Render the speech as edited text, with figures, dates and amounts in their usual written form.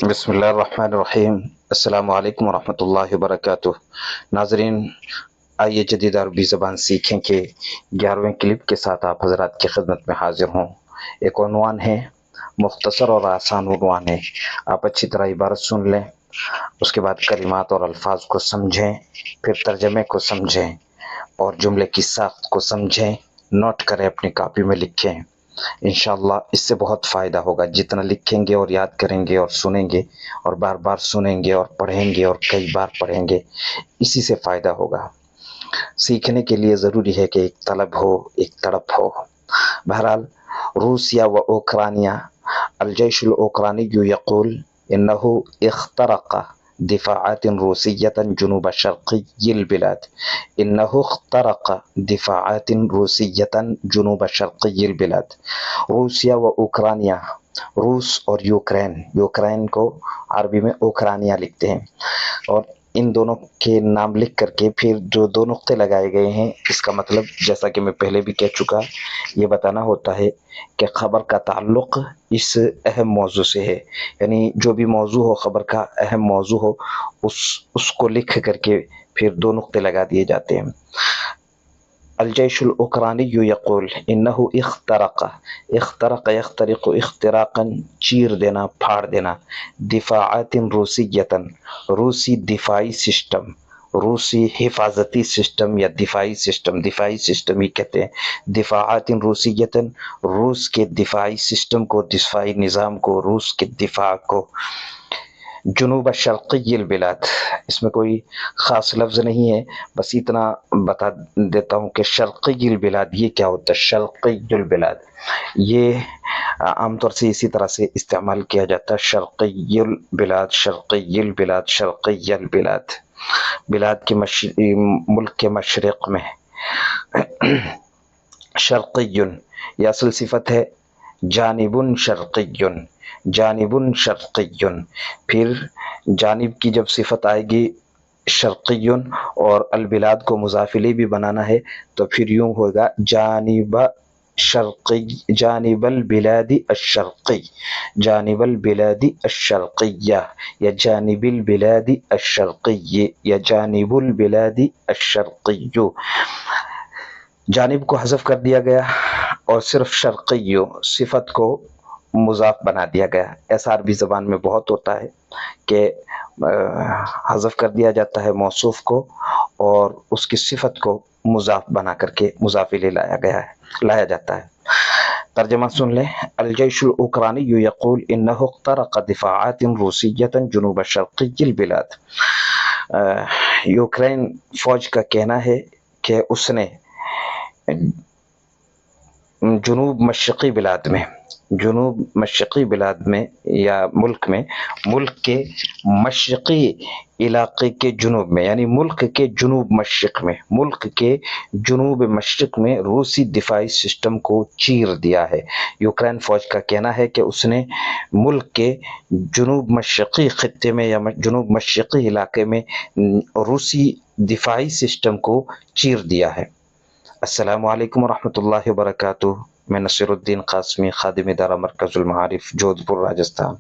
بسم اللہ الرحمن الرحیم۔ السلام علیکم ورحمۃ اللہ وبرکاتہ۔ ناظرین، آئیے جدید عربی زبان سیکھیں کہ 11ویں کلپ کے ساتھ آپ حضرات کی خدمت میں حاضر ہوں۔ ایک عنوان ہے، مختصر اور آسان عنوان ہے۔ آپ اچھی طرح عبارت سن لیں، اس کے بعد کلمات اور الفاظ کو سمجھیں، پھر ترجمے کو سمجھیں اور جملے کی ساخت کو سمجھیں، نوٹ کریں، اپنی کاپی میں لکھیں۔ انشاءاللہ اس سے بہت فائدہ ہوگا۔ جتنا لکھیں گے اور یاد کریں گے اور سنیں گے اور بار بار سنیں گے اور پڑھیں گے اور کئی بار پڑھیں گے، اسی سے فائدہ ہوگا۔ سیکھنے کے لیے ضروری ہے کہ ایک طلب ہو، ایک تڑپ ہو۔ بہرحال، روسیہ و اوکرانیہ، الجيش الأوكراني يقول إنه اخترق دفاعات روسية جنوب شرقي البلاد. إنه اخترق دفاعات روسية جنوب شرقي البلاد. روسیہ و اوکرانیہ، روس اور یوکرین کو عربی میں اوکرانیہ لکھتے ہیں، اور ان دونوں کے نام لکھ کر کے پھر جو دو نقطے لگائے گئے ہیں، اس کا مطلب جیسا کہ میں پہلے بھی کہہ چکا، یہ بتانا ہوتا ہے کہ خبر کا تعلق اس اہم موضوع سے ہے، یعنی جو بھی موضوع ہو، خبر کا اہم موضوع ہو، اس کو لکھ کر کے پھر دو نقطے لگا دیے جاتے ہیں۔ الجيش الأوكراني يقول إنه اخترق يخترق اختراقا، چیر دینا، پھاڑ دینا، دفاعات روسیة، روسی دفاعی سسٹم، روسی حفاظتی سسٹم یا دفاعی سسٹم ہی کہتے ہیں، دفاعات روسیة، روس کے دفاعی سسٹم کو، دفاعی نظام کو، روس کے دفاع کو، جنوب شرقی البلاد، اس میں کوئی خاص لفظ نہیں ہے، بس اتنا بتا دیتا ہوں کہ شرقی البلاد یہ کیا ہوتا ہے۔ شرقی البلاد یہ عام طور سے اسی طرح سے استعمال کیا جاتا ہے، شرقی البلاد، شرقی البلاد، شرقی البلاد، بلاد کے ملک کے مشرق میں۔ شرقی یہ اصل صفت ہے، جانب شرقی، جانب شرقی، پھر جانب کی جب صفت آئے گی شرقی اور البلاد کو مضاف الیہ بھی بنانا ہے تو پھر یوں ہوگا جانب شرقی، جانب البلاد الشرقی، جانب البلاد الشرقیہ یا جانب البلاد الشرقی یا جانب البلاد الشرقی۔ جانب کو حذف کر دیا گیا اور صرف شرقی صفت کو مضاف بنا دیا گیا۔ ایسا عربی زبان میں بہت ہوتا ہے کہ حذف کر دیا جاتا ہے موصوف کو اور اس کی صفت کو مضاف بنا کر کے مضاف الیہ لایا جاتا ہے۔ ترجمہ سن لیں۔ الجيش الأوكراني يقول إنه اخترق دفاعات روسية جنوب شرقي البلاد۔ یوکرین فوج کا کہنا ہے کہ اس نے جنوب مشرقی بلاد میں یا ملک کے مشرقی علاقے کے جنوب میں، یعنی ملک کے جنوب مشرق میں روسی دفاعی سسٹم کو چیر دیا ہے۔ یوکرین فوج کا کہنا ہے کہ اس نے ملک کے جنوب مشرقی خطے میں یا جنوب مشرقی علاقے میں روسی دفاعی سسٹم کو چیر دیا ہے۔ السلام علیکم ورحمۃ اللہ وبرکاتہ۔ میں نصیر الدین قاسمی، خادم ادارہ مرکز المعارف، جودھ پور، راجستھان۔